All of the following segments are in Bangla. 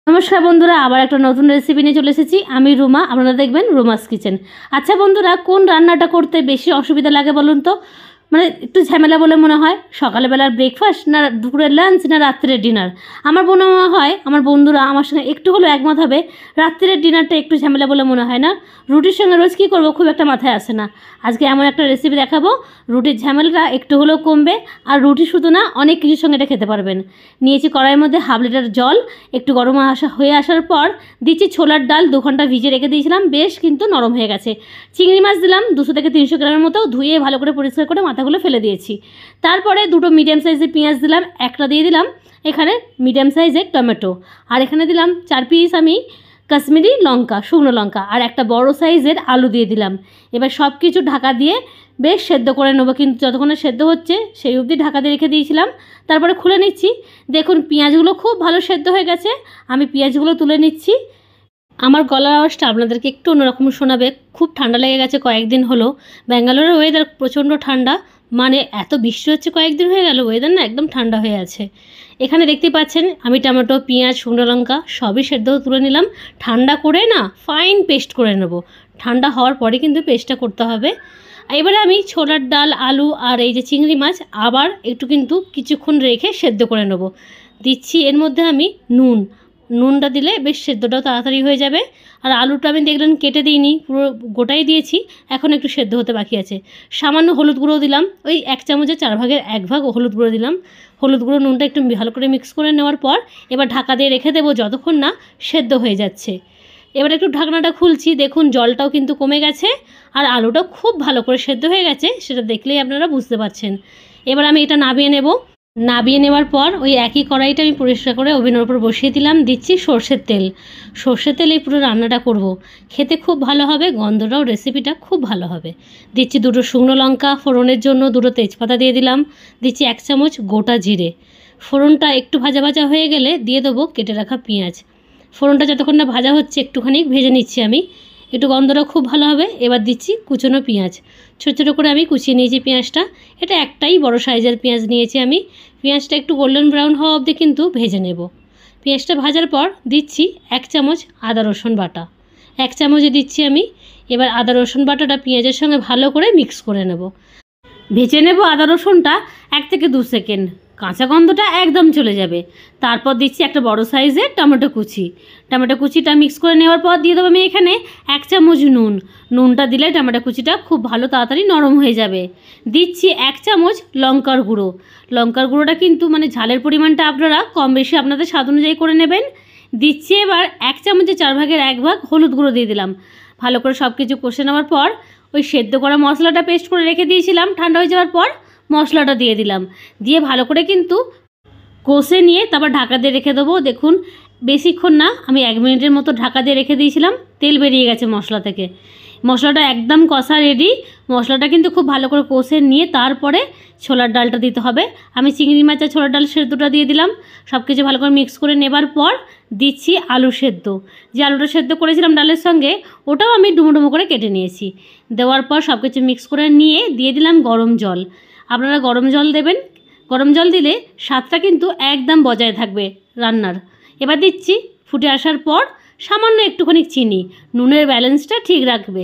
नमस्कार बंधुरा आबार एक नतून रेसिपि निये चले एसेछि आमि रुमा आपनारा देखबेन रुमास किचेन। अच्छा बंधुरा कोन रान्नाटा करते बेशी असुविधा लागे बोलुन तो মানে একটু ঝামেলা বলে মনে হয় সকালবেলার ব্রেকফাস্ট না দুপুরের লাঞ্চ না রাত্রের ডিনার। আমার মনে হয় আমার বন্ধুরা আমার সঙ্গে একটু হলেও একমত হবে রাত্রের ডিনারটা একটু ঝামেলা বলে মনে হয় না। রুটির সঙ্গে রোজ কী করবো খুব একটা মাথায় আসে না। আজকে এমন একটা রেসিপি দেখাবো রুটির ঝামেলাটা একটু হলেও কমবে আর রুটি শুধু না অনেক কিছুর সঙ্গে এটা খেতে পারবেন। নিয়েছি কড়াইয়ের মধ্যে হাফ লিটার জল, একটু গরম হয়ে আসার পর দিচ্ছি ছোলার ডাল 2 ঘন্টা ভিজিয়ে রেখে দিয়েছিলাম, বেশ কিন্তু নরম হয়ে গেছে। চিংড়ি মাছ দিলাম 200 থেকে 300 গ্রামের মতো, ধুয়ে ভালো করে পরিষ্কার করে মাথাগুলো ফেলে দিয়েছি। তারপরে দুটো মিডিয়াম সাইজের পেঁয়াজ দিলাম, একটা দিয়ে দিলাম এখানে মিডিয়াম সাইজের টমেটো, আর এখানে দিলাম 4 পিস আমি কাশ্মীরি লঙ্কা, শুকনো লঙ্কা, আর একটা বড় সাইজের আলু দিয়ে দিলাম। এবার সব কিছু ঢাকা দিয়ে বেশ সেদ্ধ করে নেবো, কিন্তু যতক্ষণে সেদ্ধ হচ্ছে সেই অবধি ঢাকা দিয়ে রেখে দিয়েছিলাম। তারপরে খুলে নিচ্ছি, দেখুন পেঁয়াজগুলো খুব ভালো সেদ্ধ হয়ে গেছে। আমি পেঁয়াজগুলো তুলে নিচ্ছি। আমার গলার আওয়াজটা আপনাদেরকে একটু অন্যরকম শোনাবে, খুব ঠান্ডা লেগে গেছে কয়েকদিন হলো। ব্যাঙ্গালোরের ওয়েদার প্রচণ্ড ঠান্ডা, মানে এত বৃষ্টি হচ্ছে কয়েকদিন হয়ে গেল, ওয়েদার না একদম ঠান্ডা হয়ে আছে। এখানে দেখতে পাচ্ছেন আমি টমেটো, পেঁয়াজ, শুকনো লঙ্কা সবই সেদ্ধ তুলে নিলাম। ঠান্ডা করে না ফাইন পেস্ট করে নেব, ঠান্ডা হওয়ার পরে কিন্তু পেস্টটা করতে হবে। এবারে আমি ছোলার ডাল, আলু আর এই যে চিংড়ি মাছ আবার একটু কিন্তু কিছুক্ষণ রেখে সেদ্ধ করে নেব। দিচ্ছি এর মধ্যে আমি নুনটা দিলে বেশ সেদ্ধটাও তাড়াতাড়ি হয়ে যাবে। আর আলুটা আমি দেখলেন কেটে দিইনি, পুরো গোটাই দিয়েছি, এখন একটু সেদ্ধ হতে বাকি আছে। সামান্য হলুদ গুঁড়ো দিলাম, ওই 1 চামচের 4 ভাগের 1 ভাগ হলুদ গুঁড়ো দিলাম। হলুদ গুঁড়ো নুনটা একটু ভালো করে মিক্স করে নেওয়ার পর এবার ঢাকা দিয়ে রেখে দেবো যতক্ষণ না সেদ্ধ হয়ে যাচ্ছে। এবার একটু ঢাকনাটা খুলছি, দেখুন জলটাও কিন্তু কমে গেছে আর আলুটাও খুব ভালো করে সেদ্ধ হয়ে গেছে, সেটা দেখলেই আপনারা বুঝতে পারছেন। এবার আমি এটা নামিয়ে নেওয়ার পর ওই একই কড়াইটা আমি পরিষ্কার করে ওভেনের উপর বসিয়ে দিলাম। দিচ্ছি সর্ষের তেল, এই পুরো রান্নাটা করব, খেতে খুব ভালো হবে, গন্ধটাও রেসিপিটা খুব ভালো হবে। দিচ্ছি 2টো শুকনো লঙ্কা, ফোড়নের জন্য 2টো তেজপাতা দিয়ে দিলাম। দিচ্ছি 1 চামচ গোটা জিরে। ফোড়নটা একটু ভাজা ভাজা হয়ে গেলে দিয়ে দেবো কেটে রাখা পেঁয়াজ। ফোড়নটা যতক্ষণ না ভাজা হচ্ছে একটুখানি ভেজে নিচ্ছি আমি, একটু গন্ধটা খুব ভালো হবে। এবার দিচ্ছি কুচনো পেঁয়াজ, ছোটো ছোটো করে আমি কুচিয়ে নিয়েছি পেঁয়াজটা। এটা একটাই বড় সাইজের পেঁয়াজ নিয়েছি আমি। পেঁয়াজটা একটু গোল্ডেন ব্রাউন হওয়া অবধি কিন্তু ভেজে নেব। পেঁয়াজটা ভাজার পর দিচ্ছি 1 চামচ আদা রসুন বাটা, 1 চামচে দিচ্ছি আমি। এবার আদা রসুন বাটাটা পেঁয়াজের সঙ্গে ভালো করে মিক্স করে নেব, ভেজে নেব আদা রসুনটা 1 থেকে 2 সেকেন্ড, কাঁচা গন্ধটা একদম চলে যাবে। তারপর দিচ্ছি একটা বড় সাইজের টমেটো কুচিটা মিক্স করে নেওয়ার পর দিয়ে দেবো আমি এখানে 1 চামচ নুনটা দিলে টমেটো কুচিটা খুব ভালো তাড়াতাড়ি নরম হয়ে যাবে। দিচ্ছি 1 চামচ লঙ্কার গুঁড়োটা কিন্তু মানে ঝালের পরিমাণটা আপনারা কম বেশি আপনাদের স্বাদ অনুযায়ী করে নেবেন। দিচ্ছি এবার 1 চামচের 4 ভাগের 1 ভাগ হলুদ গুঁড়ো দিয়ে দিলাম। ভালো করে সব কিছু কষে নেওয়ার পর ওই সেদ্ধ করা মশলাটা পেস্ট করে রেখে দিয়েছিলাম, ঠান্ডা হয়ে যাওয়ার পর মশলাটা দিয়ে দিলাম, দিয়ে ভালো করে কিন্তু কষে নিয়ে তারপর ঢাকা দিয়ে রেখে দেবো। দেখুন বেশিক্ষণ না, আমি 1 মিনিটের মতো ঢাকা দিয়ে রেখে দিয়েছিলাম, তেল বেরিয়ে গেছে মশলা থেকে। মশলাটা একদম কষা রেডি। মশলাটা কিন্তু খুব ভালো করে কষে নিয়ে তারপরে ছোলার ডালটা দিতে হবে। আমি চিংড়ি মাছ আর ছোলার ডাল সেদ্ধটা দিয়ে দিলাম। সব কিছু ভালো করে মিক্স করে নেবার পর দিচ্ছি আলু সেদ্ধ, যে আলুটা সেদ্ধ করেছিলাম ডালের সঙ্গে ওটাও আমি ডুমো ডুমো করে কেটে নিয়েছি। দেওয়ার পর সব কিছু মিক্স করে নিয়ে দিয়ে দিলাম গরম জল। আপনারা গরম জল দেবেন, গরম জল দিলে স্বাদটা কিন্তু একদম বজায় থাকবে রান্নার। এবার দিচ্ছি ফুটে আসার পর সামান্য একটুখানি চিনি, নুনের ব্যালেন্সটা ঠিক রাখবে,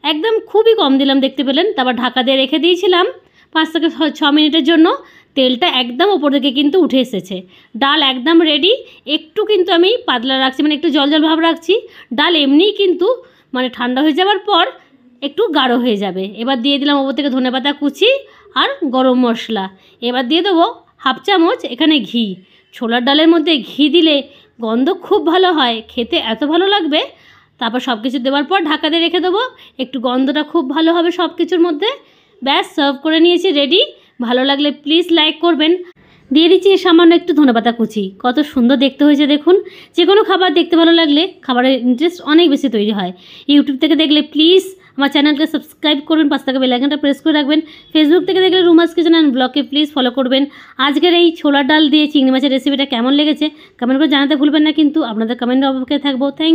একদম খুবই কম দিলাম দেখতে পেলেন। তারপর ঢাকা দিয়ে রেখে দিয়েছিলাম 5 থেকে 6 মিনিটের জন্য। তেলটা একদম ওপর থেকে কিন্তু উঠে এসেছে, ডাল একদম রেডি। একটু কিন্তু আমি পাতলা রাখছি, মানে একটু জল ভাব রাখছি। ডাল এমনিই কিন্তু মানে ঠান্ডা হয়ে যাওয়ার পর একটু গাঢ় হয়ে যাবে। এবার দিয়ে দিলাম ওপর থেকে ধনেপাতা কুচি আর গরম মশলা। এবার দিয়ে দেবো 1/2 চামচ এখানে ঘি। ছোলার ডালের মধ্যে ঘি দিলে গন্ধ খুব ভালো হয়, খেতে এত ভালো লাগবে। তারপর সব কিছু দেওয়ার পর ঢাকা দিয়ে রেখে দেবো, একটু গন্ধটা খুব ভালো হবে সব কিছুর মধ্যে। ব্যাস সার্ভ করে নিয়েছি, রেডি। ভালো লাগলে প্লিজ লাইক করবেন। দিয়ে দিচ্ছি সামান্য একটু ধনেপাতা কুচি, কত সুন্দর দেখতে হয়েছে দেখুন। যে কোনো খাবার দেখতে ভালো লাগলে খাবারের ইন্টারেস্ট অনেক বেশি তৈরি হয়। ইউটিউব থেকে দেখলে প্লিজ আমার চ্যানেলকে সাবস্ক্রাইব করবেন, পাশে থাকা বেল আইকনটা প্রেস করে রাখবেন। ফেসবুক থেকে দেখলে রুমাস কিচেন অ্যান্ড ব্লগে প্লিজ ফলো করবেন। আজকের এই ছোলার ডাল দিয়ে চিংড়ি মাছের রেসিপিটা কেমন লেগেছে কমেন্ট করে জানাতে ভুলবেন না, কিন্তু আপনাদের কমেন্টের অপেক্ষায় থাকবো। থ্যাংক